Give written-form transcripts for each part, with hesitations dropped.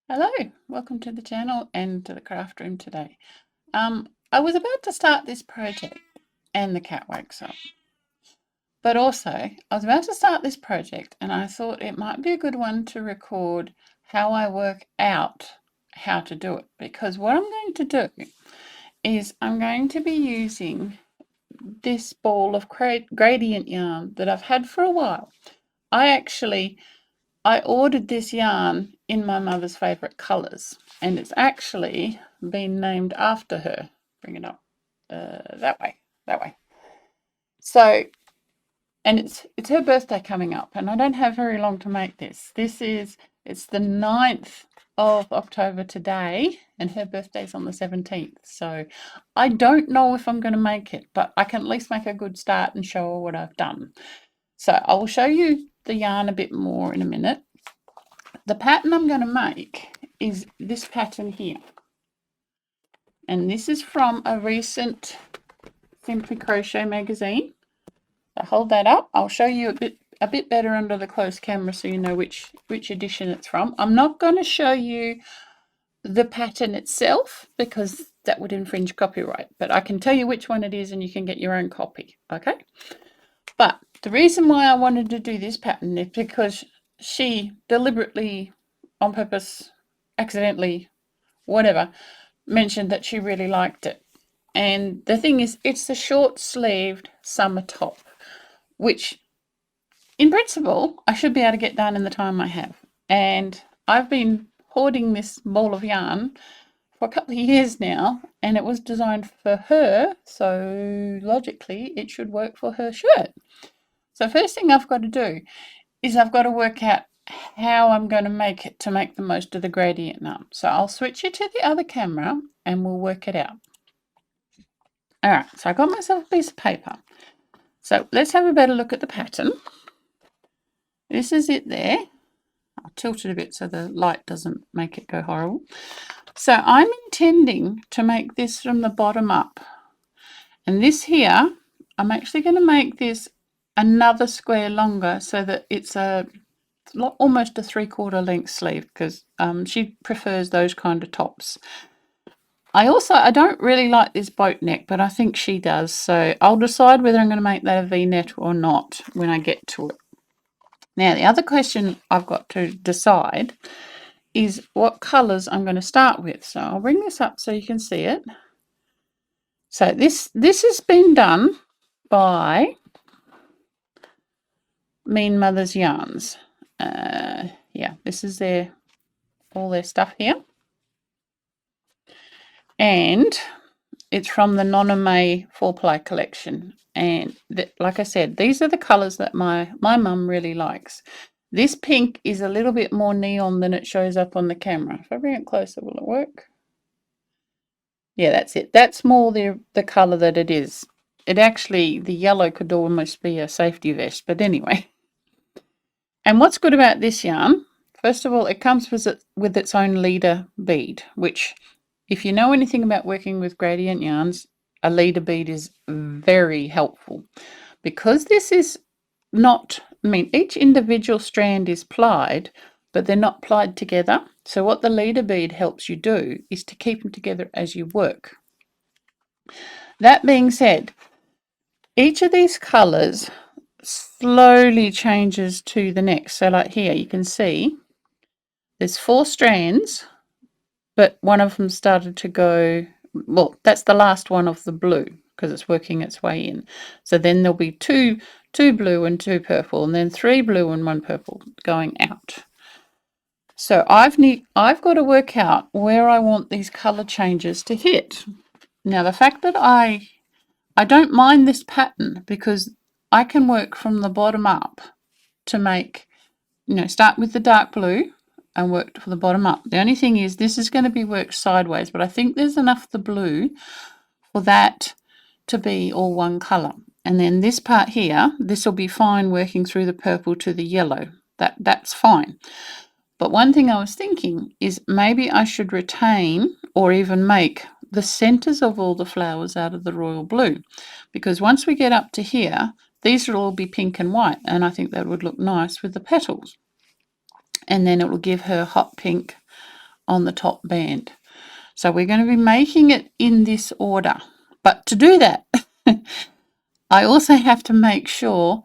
Hello, welcome to the channel and to the craft room today. I was about to start this project and the cat wakes up. But also, I was about to start this project and I thought it might be a good one to record how I work out how to do it. Because what I'm going to do is I'm going to be using this ball of gradient yarn that I've had for a while. I ordered this yarn in my mother's favourite colours, and it's actually been named after her. Bring it up. That way, that way. So, and it's her birthday coming up, and I don't have very long to make this. It's the 9th of October today, and her birthday's on the 17th. So I don't know if I'm going to make it, but I can at least make a good start and show her what I've done. So I will show you the yarn a bit more in a minute. The pattern I'm going to make is this pattern here. And this is from a recent Simply Crochet magazine. So hold that up. I'll show you a bit better under the close camera so you know which edition it's from. I'm not going to show you the pattern itself because that would infringe copyright, but I can tell you which one it is and you can get your own copy, okay? But the reason why I wanted to do this pattern is because she deliberately, on purpose, accidentally, whatever, mentioned that she really liked it. And the thing is, it's the short-sleeved summer top, which in principle I should be able to get done in the time I have. And I've been hoarding this ball of yarn for a couple of years now, and it was designed for her, so logically it should work for her shirt. So first thing I've got to do is I've got to work out how I'm going to make it to make the most of the gradient yarn. So I'll switch it to the other camera and we'll work it out. All right, so I got myself a piece of paper. So let's have a better look at the pattern. This is it there. I'll tilt it a bit so the light doesn't make it go horrible. So I'm intending to make this from the bottom up. And this here, I'm actually going to make this another square longer so that it's almost a 3/4 length sleeve because she prefers those kind of tops. I don't really like this boat neck, but I think she does. So I'll decide whether I'm going to make that a V-neck or not when I get to it. Now, the other question I've got to decide is what colours I'm going to start with. So I'll bring this up so you can see it. So this has been done by Mean Mother's Yarns. Yeah, this is all their stuff here. And it's from the Noname 4-ply collection. And like I said, these are the colours that my mum really likes. This pink is a little bit more neon than it shows up on the camera. If I bring it closer, will it work? Yeah, that's it. That's more the colour that it is. It actually, the yellow could almost be a safety vest, but anyway. And what's good about this yarn, first of all, it comes with its own leader bead, which if you know anything about working with gradient yarns, a leader bead is very helpful. Because this is not, each individual strand is plied, but they're not plied together. So what the leader bead helps you do is to keep them together as you work. That being said, each of these colours slowly changes to the next. So like here, you can see there's 4 strands, but one of them started to go, well, that's the last one of the blue because it's working its way in. So then there'll be two blue and 2 purple, and then 3 blue and 1 purple going out. So I've got to work out where I want these colour changes to hit. Now the fact that I don't mind this pattern because I can work from the bottom up to make, start with the dark blue and work from the bottom up. The only thing is this is going to be worked sideways, but I think there's enough of the blue for that to be all one colour. And then this part here, this will be fine working through the purple to the yellow. That's fine. But one thing I was thinking is maybe I should retain or even make the centres of all the flowers out of the royal blue, because once we get up to here, these will all be pink and white, and I think that would look nice with the petals. And then it will give her hot pink on the top band. So we're going to be making it in this order. But to do that, I also have to make sure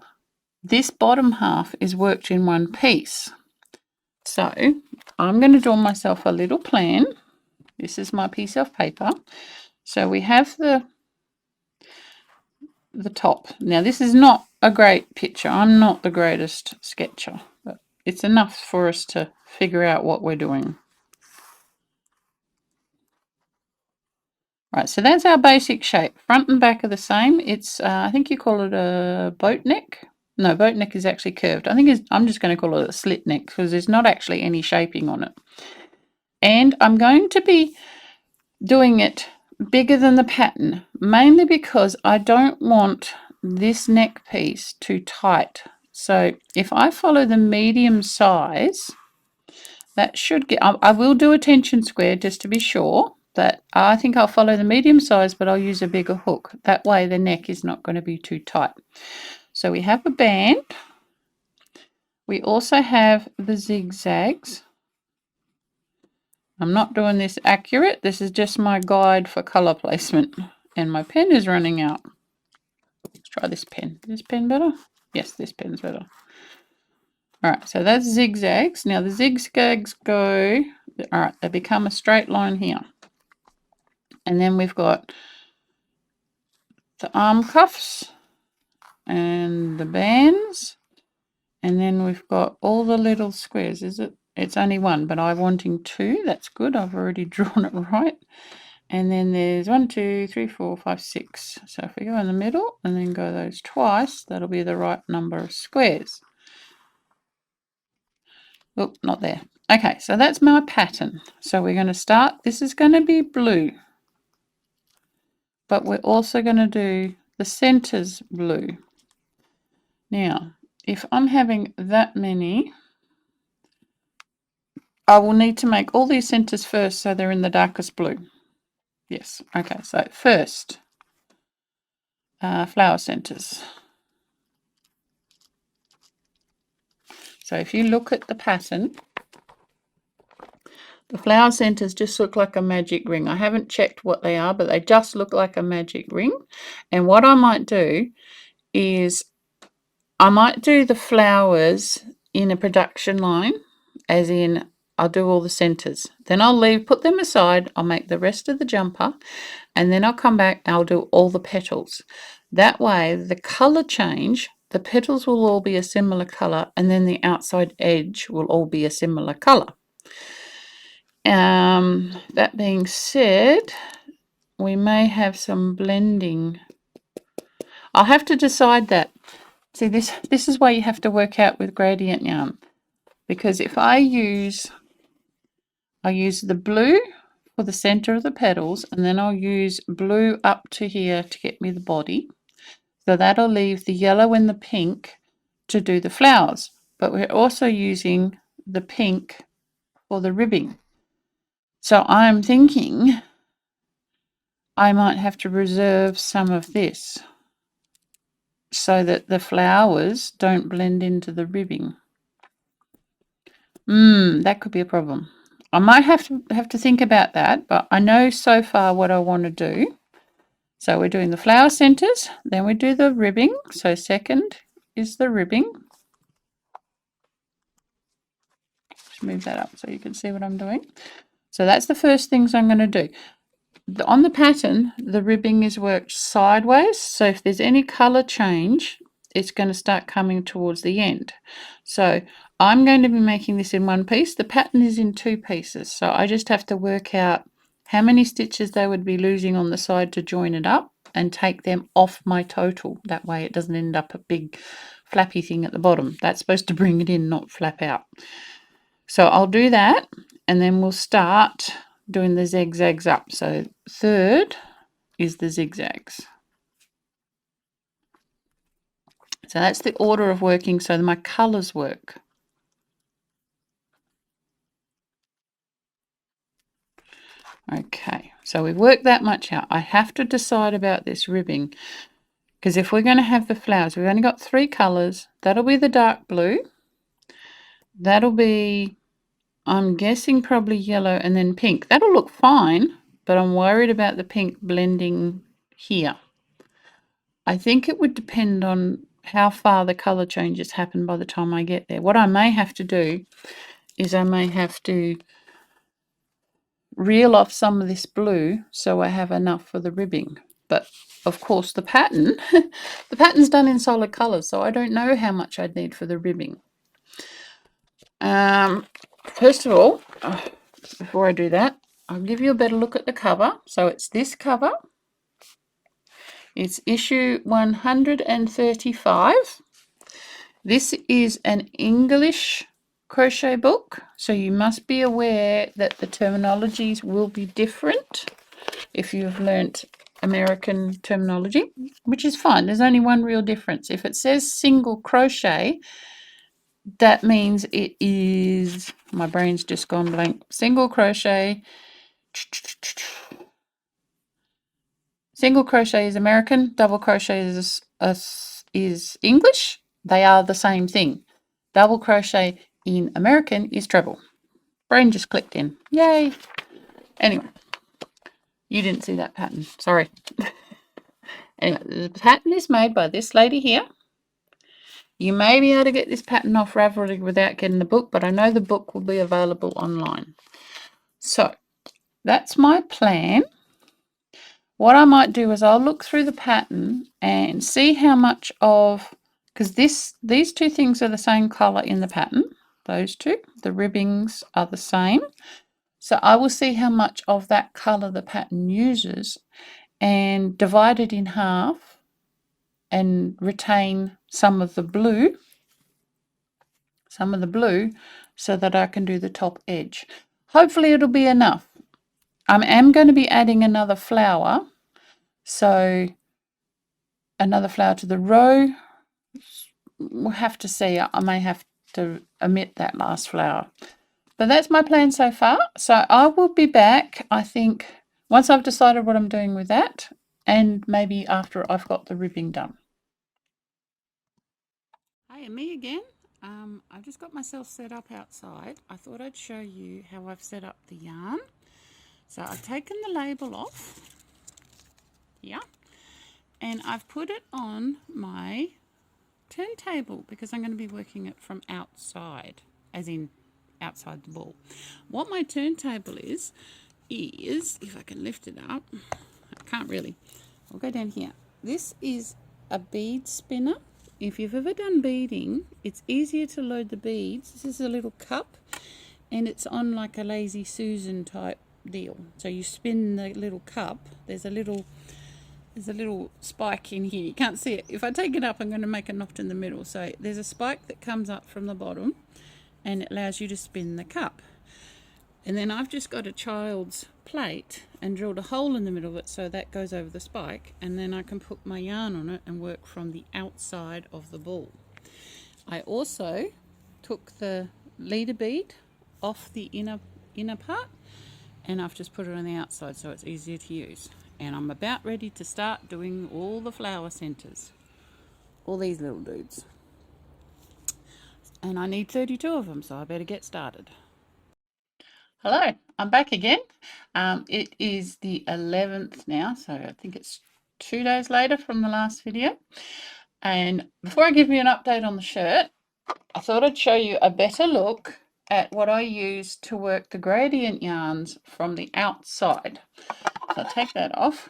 this bottom half is worked in one piece. So I'm going to draw myself a little plan. This is my piece of paper. So we have the top. Now this is not a great picture. I'm not the greatest sketcher, but it's enough for us to figure out what we're doing. Right, so that's our basic shape. Front and back are the same. It's, I think you call it a boat neck. No, boat neck is actually curved. I'm just going to call it a slit neck because there's not actually any shaping on it. And I'm going to be doing it bigger than the pattern, mainly because I don't want this neck piece too tight. So if I follow the medium size, that should get, I will do a tension square just to be sure. That I think I'll follow the medium size, but I'll use a bigger hook. That way the neck is not going to be too tight. So we have a band. We also have the zigzags. I'm not doing this accurate. This is just my guide for color placement. And my pen is running out. Let's try this pen. Is this pen better? Yes, this pen's better. All right, so that's zigzags. Now the zigzags go, all right, they become a straight line here. And then we've got the arm cuffs and the bands. And then we've got all the little squares. Is it? It's only one, but I'm wanting two. That's good. I've already drawn it right. And then there's 1, 2, 3, 4, 5, 6. So if we go in the middle and then go those twice, that'll be the right number of squares. Oh, not there. Okay, so that's my pattern. So we're going to start. This is going to be blue. But we're also going to do the centers blue. Now, if I'm having that many, I will need to make all these centers first so they're in the darkest blue. Yes, okay, so first, flower centers. So if you look at the pattern, the flower centers just look like a magic ring. I haven't checked what they are, but they just look like a magic ring. And what I might do is I might do the flowers in a production line, as in I'll do all the centers. Then I'll put them aside. I'll make the rest of the jumper, and then I'll come back and I'll do all the petals. That way, the color change, the petals will all be a similar color, and then the outside edge will all be a similar color. That being said, we may have some blending. I'll have to decide that. See, this is why you have to work out with gradient yarn, because if I use the blue for the center of the petals, and then I'll use blue up to here to get me the body. So that'll leave the yellow and the pink to do the flowers. But we're also using the pink for the ribbing. So I'm thinking I might have to reserve some of this so that the flowers don't blend into the ribbing. That could be a problem. I might have to think about that, but I know so far what I want to do. So we're doing the flower centers, then we do the ribbing. So second is the ribbing. Just move that up so you can see what I'm doing. So that's the first things I'm going to do. On the pattern, the ribbing is worked sideways. So if there's any color change, it's going to start coming towards the end. So I'm going to be making this in one piece. The pattern is in two pieces. So I just have to work out how many stitches they would be losing on the side to join it up and take them off my total. That way it doesn't end up a big flappy thing at the bottom. That's supposed to bring it in, not flap out. So I'll do that, and then we'll start doing the zigzags up. So third is the zigzags. So that's the order of working so that my colours work. Okay, so we've worked that much out. I have to decide about this ribbing, because if we're going to have the flowers, we've only got 3 colours. That'll be the dark blue. That'll be, I'm guessing probably yellow and then pink. That'll look fine, but I'm worried about the pink blending here. I think it would depend on how far the colour changes happen by the time I get there. What I may have to do is I may have to reel off some of this blue so I have enough for the ribbing. But of course the pattern, the pattern's done in solid colours, so I don't know how much I'd need for the ribbing. First of all, before I do that, I'll give you a better look at the cover. So it's this cover. It's issue 135. This is an English crochet book, so you must be aware that the terminologies will be different if you've learnt American terminology, which is fine. There's only one real difference. If it says single crochet, that means it is, my brain's just gone blank, single crochet. Single crochet is American, double crochet is English. They are the same thing. Double crochet in American is treble. Brain just clicked in. Yay! Anyway, you didn't see that pattern. Sorry. Anyway, the pattern is made by this lady here. You may be able to get this pattern off Ravelry without getting the book, but I know the book will be available online. So, that's my plan. What I might do is I'll look through the pattern and see how much of, because these two things are the same colour in the pattern, those two, the ribbings are the same. So I will see how much of that colour the pattern uses and divide it in half and retain some of the blue so that I can do the top edge. Hopefully it'll be enough. I am going to be adding another flower, so another flower to the row. We'll have to see. I may have to omit that last flower. But that's my plan so far. So I will be back, I think, once I've decided what I'm doing with that, and maybe after I've got the ribbing done. Hi, and me again. I've just got myself set up outside. I thought I'd show you how I've set up the yarn. So I've taken the label off here, and I've put it on my turntable because I'm going to be working it from outside, as in outside the ball. What my turntable is, if I can lift it up, I can't really, I'll go down here. This is a bead spinner. If you've ever done beading, it's easier to load the beads. This is a little cup and it's on like a Lazy Susan type deal. So you spin the little cup, there's a little spike in here. You can't see it. If I take it up, I'm going to make a knot in the middle. So there's a spike that comes up from the bottom and it allows you to spin the cup. And then I've just got a child's plate and drilled a hole in the middle of it so that goes over the spike, and then I can put my yarn on it and work from the outside of the ball. I also took the leader bead off the inner part and I've just put it on the outside so it's easier to use. And I'm about ready to start doing all the flower centers, all these little dudes. And I need 32 of them, so I better get started. Hello, I'm back again. It is the 11th now, so I think it's 2 days later from the last video. And before I give you an update on the shirt, I thought I'd show you a better look at what I use to work the gradient yarns from the outside. So I'll take that off.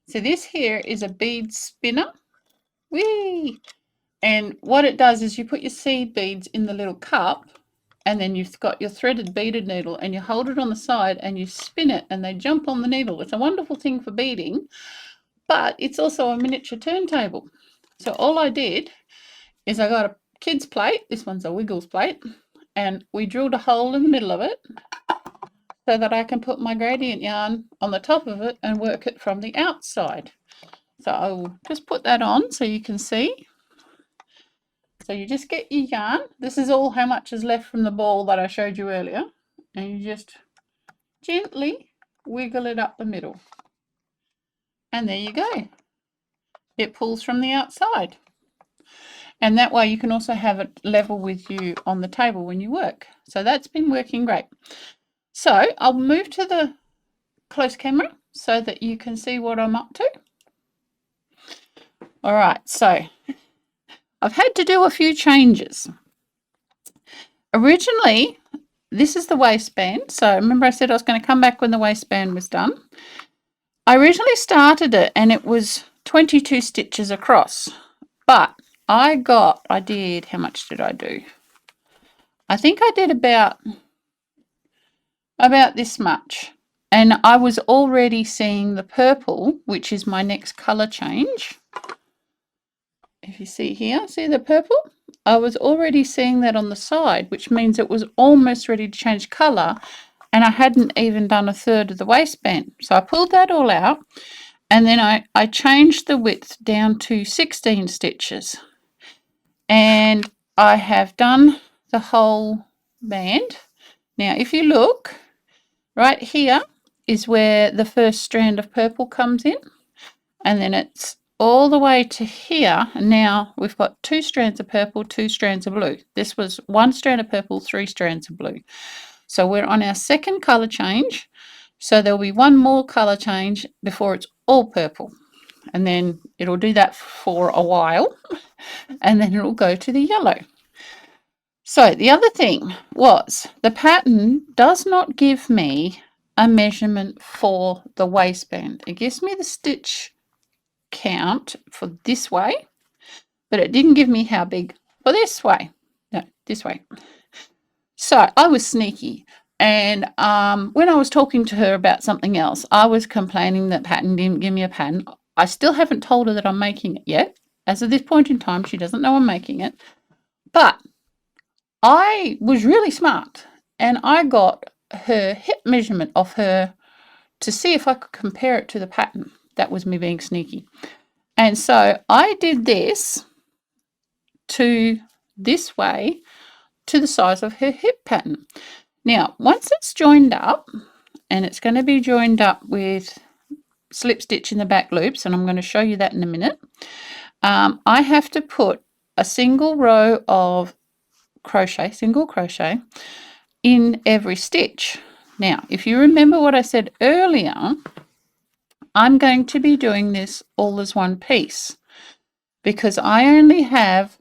So this here is a bead spinner. Whee! And what it does is you put your seed beads in the little cup, and then you've got your threaded beaded needle and you hold it on the side and you spin it and they jump on the needle. It's a wonderful thing for beading, but it's also a miniature turntable. So all I did is I got a kid's plate, this one's a Wiggles plate, and we drilled a hole in the middle of it so that I can put my gradient yarn on the top of it and work it from the outside. So I will just put that on so you can see. So you just get your yarn. This is all how much is left from the ball that I showed you earlier. And you just gently wiggle it up the middle. And there you go. It pulls from the outside. And that way you can also have it level with you on the table when you work. So that's been working great. So I'll move to the close camera so that you can see what I'm up to. All right, so I've had to do a few changes. Originally, this is the waistband. So remember I said I was going to come back when the waistband was done. I originally started it and it was 22 stitches across, but how much did I do? I think I did about this much. And I was already seeing the purple, which is my next colour change. If you see here, see the purple? I was already seeing that on the side, which means it was almost ready to change colour, and I hadn't even done a third of the waistband. So I pulled that all out, and then I changed the width down to 16 stitches. And I have done the whole band. Now, if you look, right here is where the first strand of purple comes in, and then it's all the way to here, and now we've got 2 strands of purple, 2 strands of blue. This was 1 strand of purple, 3 strands of blue. So we're on our second colour change, so there'll be one more colour change before it's all purple, and then it'll do that for a while, and then it'll go to the yellow. So the other thing was the pattern does not give me a measurement for the waistband. It gives me the stitch count for this way, but it didn't give me how big for this way. No, this way. So I was sneaky, and when I was talking to her about something else, I was complaining that pattern didn't give me a pattern. I still haven't told her that I'm making it yet. As of this point in time, she doesn't know I'm making it, but I was really smart, and I got her hip measurement off her to see if I could compare it to the pattern. That was me being sneaky. And so I did this to this way to the size of her hip pattern. Now, once it's joined up, and it's going to be joined up with slip stitch in the back loops, and I'm going to show you that in a minute, I have to put a single row of single crochet in every stitch. Now, if you remember what I said earlier, I'm going to be doing this all as one piece because I only have,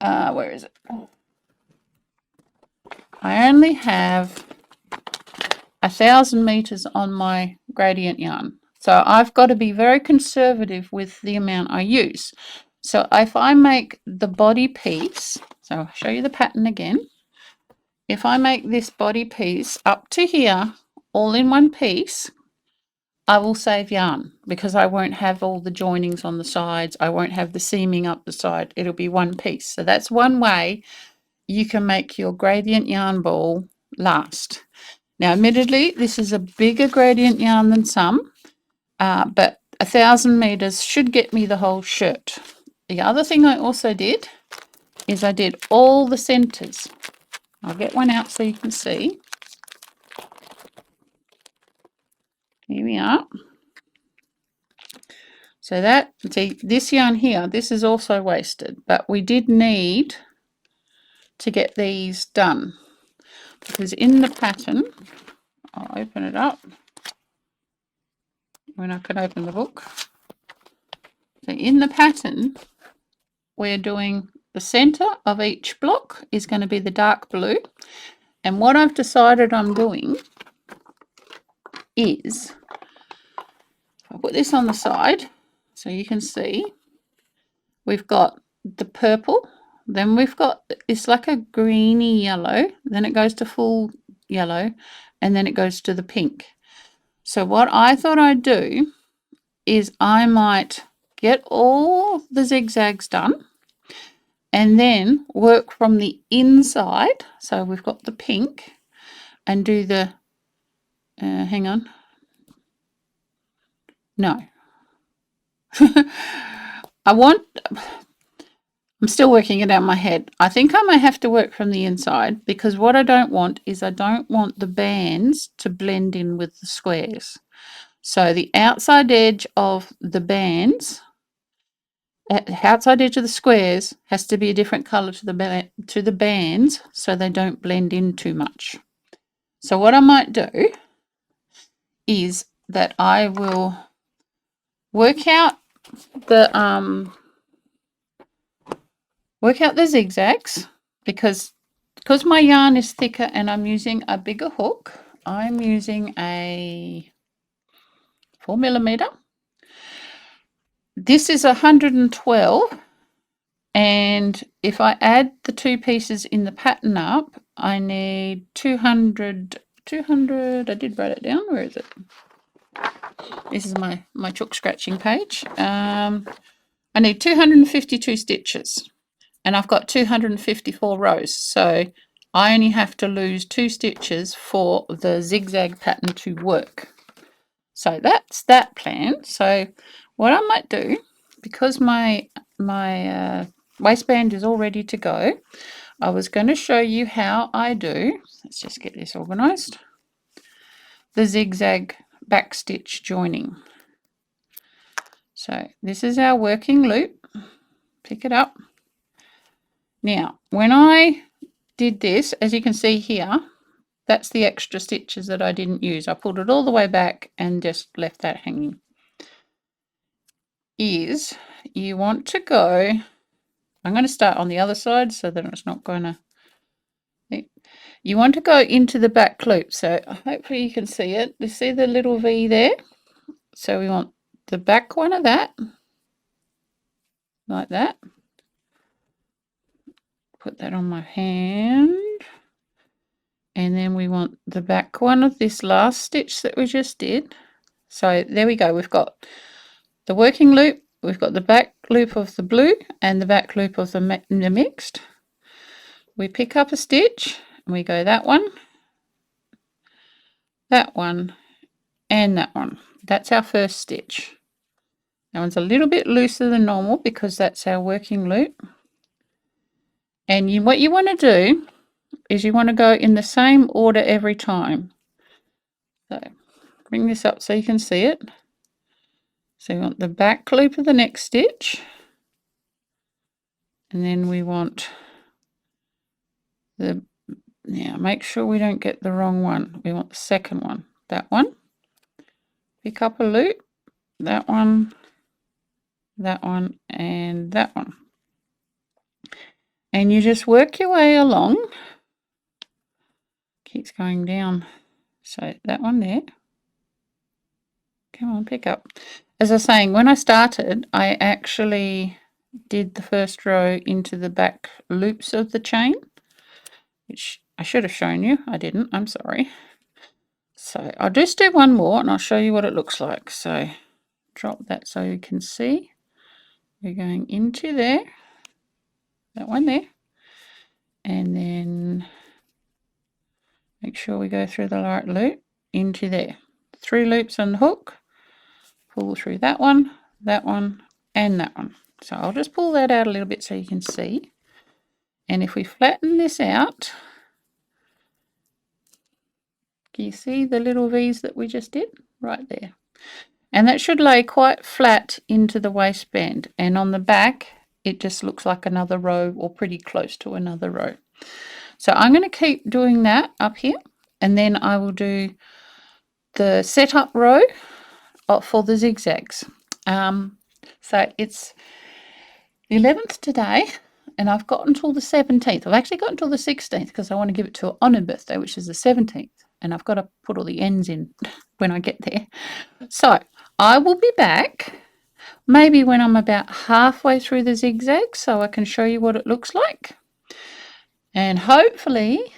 where is it? I only have 1,000 meters on my gradient yarn. So I've got to be very conservative with the amount I use. So if I make the body piece, so I'll show you the pattern again. If I make this body piece up to here, all in one piece, I will save yarn because I won't have all the joinings on the sides. I won't have the seaming up the side. It'll be one piece. So that's one way you can make your gradient yarn ball last. Now, admittedly, this is a bigger gradient yarn than some, but 1,000 meters should get me the whole shirt. The other thing I also did is I did all the centers. I'll get one out so you can see. Here we are. So that, see, this yarn here, this is also wasted, but we did need to get these done because in the pattern, I'll open it up when I can open the book. So in the pattern, we're doing the center of each block is going to be the dark blue. And what I've decided I'm doing is, I'll put this on the side so you can see, we've got the purple, then we've got, it's like a greeny yellow, then it goes to full yellow, and then it goes to the pink. So what I thought I'd do is I might get all the zigzags done and then work from the inside. So we've got the pink and do the, hang on. No. I'm still working it out in my head. I think I may have to work from the inside because what I don't want is I don't want the bands to blend in with the squares. So the outside edge of the bands outside edge of the squares has to be a different colour to the bands so they don't blend in too much. So what I might do is that I will work out the zigzags because my yarn is thicker and I'm using a bigger hook. I'm using a 4mm. This is 112, and if I add the two pieces in the pattern up, I need 200. I did write it down. Where is it? This is my chalk scratching page. I need 252 stitches, and I've got 254 rows, so I only have to lose 2 stitches for the zigzag pattern to work. So that's that plan. So what I might do, because my waistband is all ready to go, I was going to show you how I do, let's just get this organized, the zigzag back stitch joining. So this is our working loop. Pick it up. Now, when I did this, as you can see here, that's the extra stitches that I didn't use. I pulled it all the way back and just left that hanging. Is you want to go, I'm going to start on the other side so that it's not going to, you want to go into the back loop. So hopefully you can see it. You see the little V there? So we want the back one of that, like that. Put that on my hand. And then we want the back one of this last stitch that we just did. So there we go. We've got the working loop, we've got the back loop of the blue and the back loop of the mixed. We pick up a stitch and we go that one, and that one. That's our first stitch. That one's a little bit looser than normal because that's our working loop. And what you want to do is you want to go in the same order every time. So bring this up so you can see it. So we want the back loop of the next stitch, and then we want the, now make sure we don't get the wrong one. We want the second one, that one. Pick up a loop, that one, and that one. And you just work your way along. Keeps going down. So that one there. Come on, pick up. As I was saying, when I started, I actually did the first row into the back loops of the chain, which I should have shown you. I didn't. I'm sorry. So I'll just do one more and I'll show you what it looks like. So drop that so you can see. We're going into there, that one there, and then make sure we go through the right loop into there. 3 loops on the hook, pull through that one, and that one. So I'll just pull that out a little bit so you can see. And if we flatten this out, can you see the little V's that we just did? Right there. And that should lay quite flat into the waistband. And on the back, it just looks like another row or pretty close to another row. So I'm going to keep doing that up here. And then I will do the setup row for the zigzags. So it's the 11th today, and I've got until the 17th. I've actually got until the 16th because I want to give it to her on her birthday, which is the 17th. And I've got to put all the ends in when I get there. So I will be back maybe when I'm about halfway through the zigzag so I can show you what it looks like. And hopefully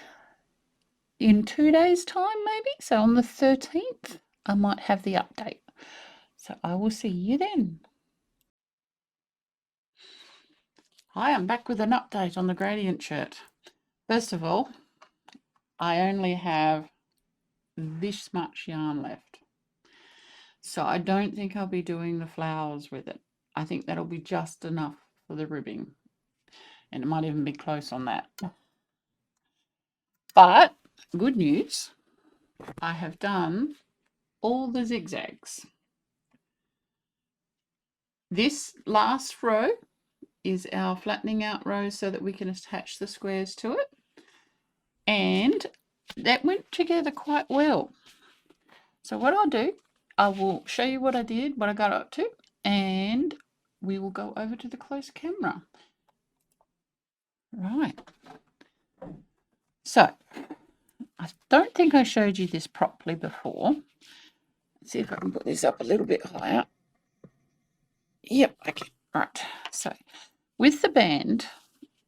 in 2 days' time maybe, so on the 13th, I might have the update. So I will see you then. Hi, I'm back with an update on the gradient shirt. First of all, I only have this much yarn left. So I don't think I'll be doing the flowers with it. I think that'll be just enough for the ribbing. And it might even be close on that. But good news, I have done all the zigzags. This last row is our flattening out row so that we can attach the squares to it. And that went together quite well. So what I'll do, I will show you what I did, what I got up to, and we will go over to the close camera. Right. So I don't think I showed you this properly before. Let's see if I can put this up a little bit higher. Yep, okay. Right. So with the band,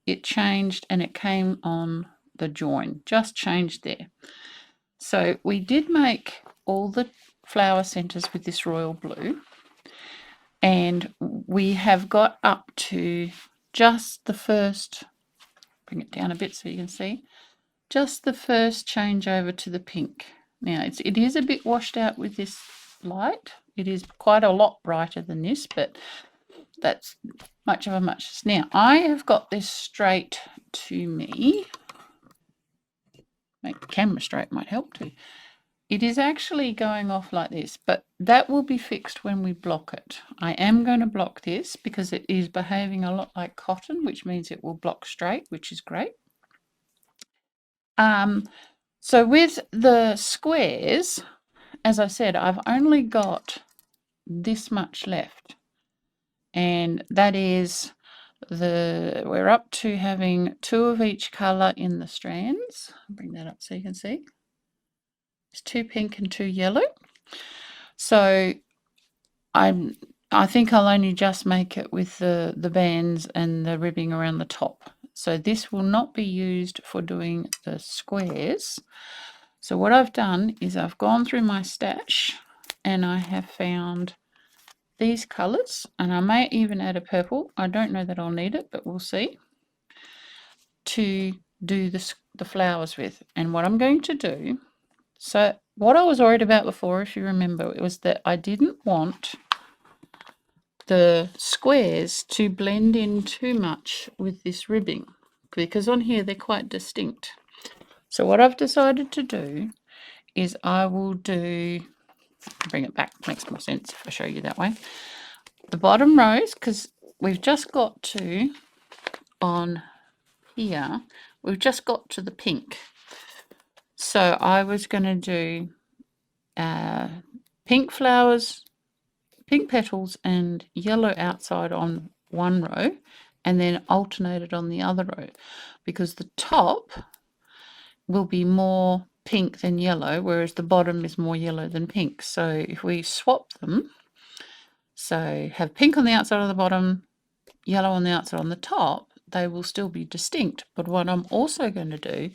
it changed and it came on the join, just changed there. So we did make all the flower centers with this royal blue, and we have got up to just the first, bring it down a bit so you can see, just the first change over to the pink. Now it is a bit washed out with this light. It is quite a lot brighter than this, but that's much of a muchness. Now I have got this straight to me. Make the camera straight might help too. It is actually going off like this, but that will be fixed when we block it. I am going to block this because it is behaving a lot like cotton, which means it will block straight, which is great. So with the squares, as I said, I've only got this much left, and that is we're up to having 2 of each color in the strands. I'll bring that up so you can see. It's 2 pink and 2 yellow. So I think I'll only just make it with the bands and the ribbing around the top. So this will not be used for doing the squares. So what I've done is I've gone through my stash and I have found these colours, and I may even add a purple. I don't know that I'll need it, but we'll see, to do the flowers with. And what I'm going to do, so what I was worried about before, if you remember, it was that I didn't want the squares to blend in too much with this ribbing, because on here they're quite distinct. So what I've decided to do is I will bring it back, makes more sense if I show you that way. The bottom rows, because we've just got to, on here, we've just got to the pink. So I was going to do pink flowers, pink petals and yellow outside on one row, and then alternate it on the other row, because the top will be more pink than yellow, whereas the bottom is more yellow than pink. So if we swap them, so have pink on the outside of the bottom, yellow on the outside on the top, they will still be distinct. But what I'm also going to do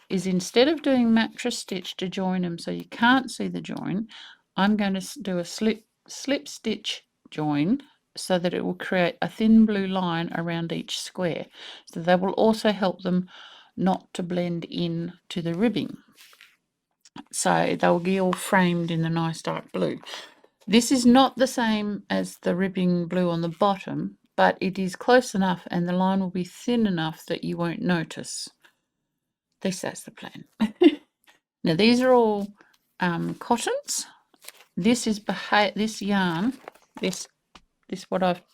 is, instead of doing mattress stitch to join them so you can't see the join, I'm going to do a slip stitch join so that it will create a thin blue line around each square. So that will also help them not to blend in to the ribbing. So they'll be all framed in the nice dark blue. This is not the same as the ribbing blue on the bottom, but it is close enough and the line will be thin enough that you won't notice. That's the plan. Now these are all cottons. This is this yarn,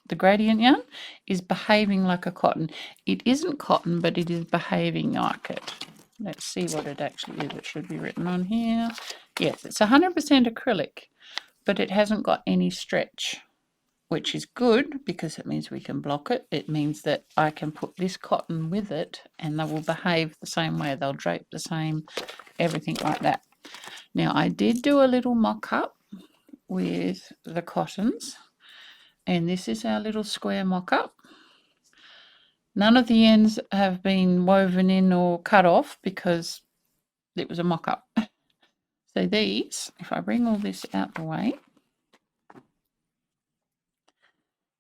the gradient yarn is behaving like a cotton. It isn't cotton, but it is behaving like it. Let's see what it actually is. It should be written on here. Yes, it's 100% acrylic, but it hasn't got any stretch, which is good because it means we can block it. It means that I can put this cotton with it and they will behave the same way. They'll drape the same, everything like that. Now I did do a little mock-up with the cottons, and this is our little square mock-up. None of the ends have been woven in or cut off because it was a mock-up. So these, if I bring all this out the way,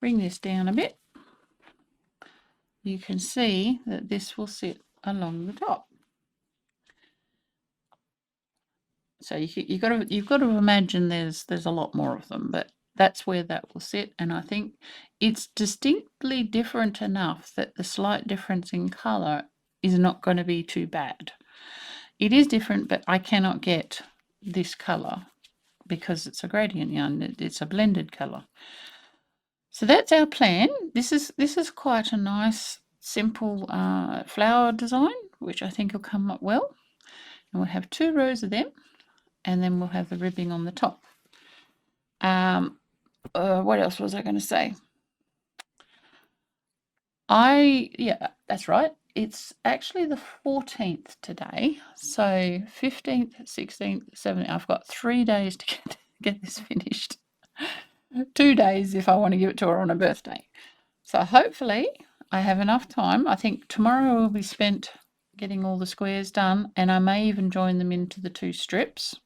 bring this down a bit, you can see that this will sit along the top. So you've got to imagine there's a lot more of them, but that's where that will sit. And I think it's distinctly different enough that the slight difference in colour is not going to be too bad. It is different, but I cannot get this colour because it's a gradient yarn. It's a blended colour. So that's our plan. This is quite a nice, simple flower design, which I think will come up well. And we'll have 2 rows of them, and then we'll have the ribbing on the top. What else was I going to say? Yeah, that's right. It's actually the 14th today. So 15th, 16th, 17th. I've got 3 days to get this finished. 2 days if I want to give it to her on her birthday. So hopefully I have enough time. I think tomorrow will be spent getting all the squares done, and I may even join them into the 2 strips.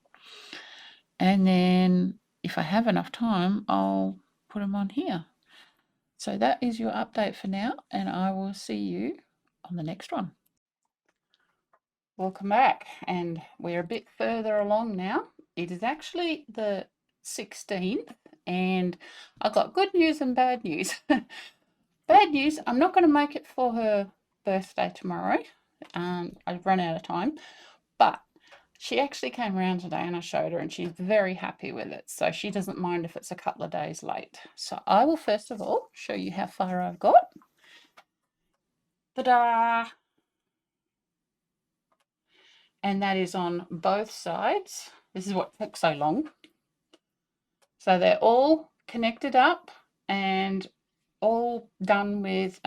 And then if I have enough time, I'll put them on here. So that is your update for now, and I will see you on the next one. Welcome back, and we're a bit further along now. It is actually the 16th, and I've got good news and bad news. Bad news, I'm not going to make it for her birthday tomorrow. I've run out of time, but she actually came around today and I showed her, and she's very happy with it. So she doesn't mind if it's a couple of days late. So I will first of all show you how far I've got. Ta-da! And that is on both sides. This is what took so long. So they're all connected up and all done with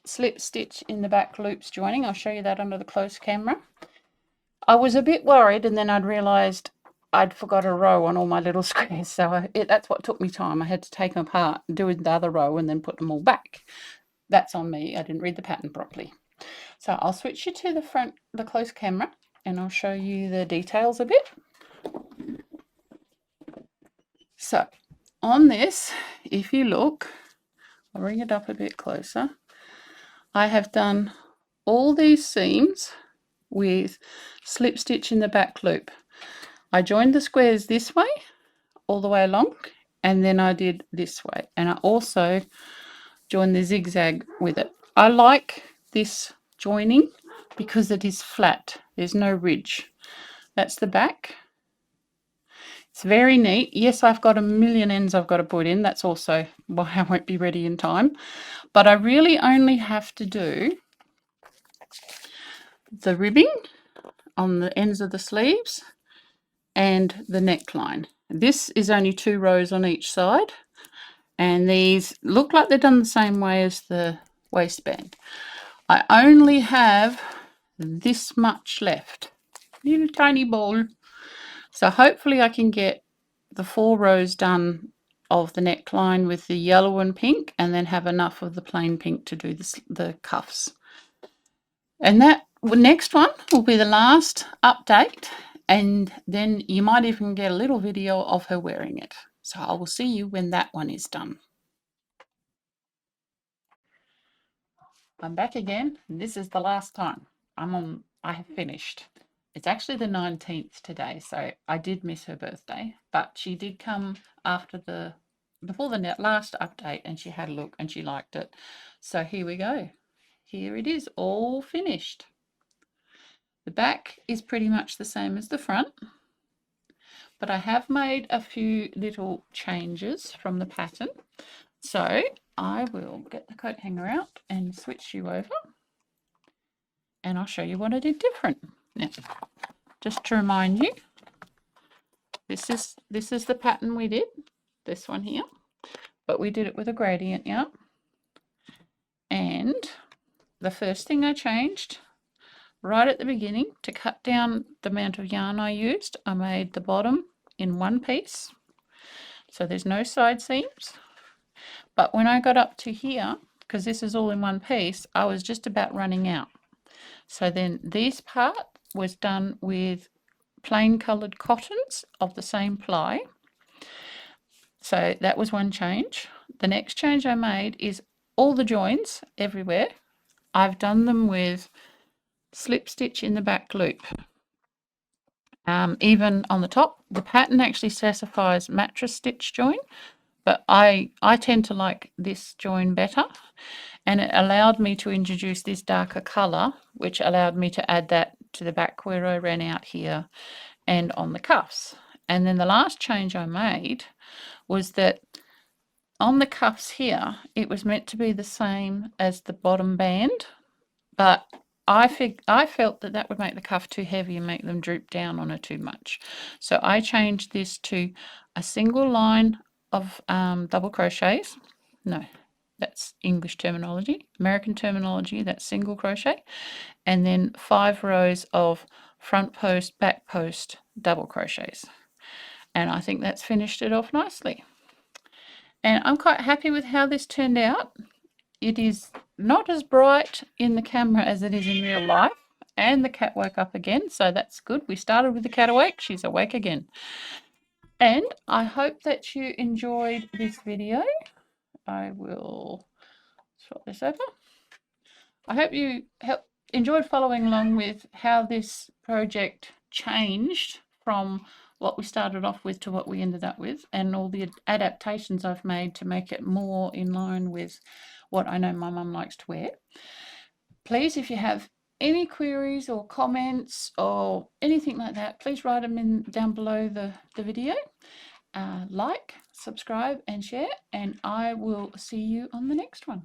slip stitch in the back loops joining. I'll show you that under the close camera. I was a bit worried, and then I'd realised I'd forgot a row on all my little squares, so that's what took me time. I had to take them apart, do the other row, and then put them all back. That's on me. I didn't read the pattern properly. So I'll switch you to the front, the close camera, and I'll show you the details a bit. So on this, if you look, I'll bring it up a bit closer. I have done all these seams with slip stitch in the back loop. I joined the squares this way all the way along, and then I did this way, and I also joined the zigzag with it. I like this joining because it is flat. There's no ridge. That's the back. It's very neat. Yes, I've got a million ends I've got to put in. That's also why I won't be ready in time. But I really only have to do the ribbing on the ends of the sleeves and the neckline. This is only 2 rows on each side, and these look like they're done the same way as the waistband. I only have this much left, little tiny ball. So hopefully I can get the 4 rows done of the neckline with the yellow and pink, and then have enough of the plain pink to do the cuffs. And that next one will be the last update, and then you might even get a little video of her wearing it. So I will see you when that one is done. I'm back again, and this is the last time. I have finished. It's actually the 19th today, so I did miss her birthday, but she did come before the last update, and she had a look and she liked it. So here we go. Here it is, all finished. The back is pretty much the same as the front, but I have made a few little changes from the pattern. So I will get the coat hanger out and switch you over, and I'll show you what I did different. Now, just to remind you, this is the pattern we did, this one here, but we did it with a gradient yarn. And the first thing I changed right at the beginning, to cut down the amount of yarn I used, I made the bottom in one piece, so there's no side seams. But when I got up to here, because this is all in one piece, I was just about running out. So then this part was done with plain coloured cottons of the same ply. So that was one change. The next change I made is all the joins everywhere, I've done them with slip stitch in the back loop. Even on the top, the pattern actually specifies mattress stitch join, but I tend to like this join better, and it allowed me to introduce this darker colour, which allowed me to add that to the back where I ran out here and on the cuffs. And then the last change I made was that on the cuffs here, it was meant to be the same as the bottom band, but I felt that that would make the cuff too heavy and make them droop down on her too much. So I changed this to a single line of double crochets. No, that's English terminology. American terminology, that's single crochet. And then 5 rows of front post, back post, double crochets. And I think that's finished it off nicely. And I'm quite happy with how this turned out. It is not as bright in the camera as it is in real life. And the cat woke up again, so that's good. We started with the cat awake. She's awake again. And I hope that you enjoyed this video. I will swap this over. I hope you enjoyed following along with how this project changed from what we started off with to what we ended up with, and all the adaptations I've made to make it more in line with what I know my mum likes to wear. Please, if you have any queries or comments or anything like that, please write them in down below the video. Like, subscribe and share, and I will see you on the next one.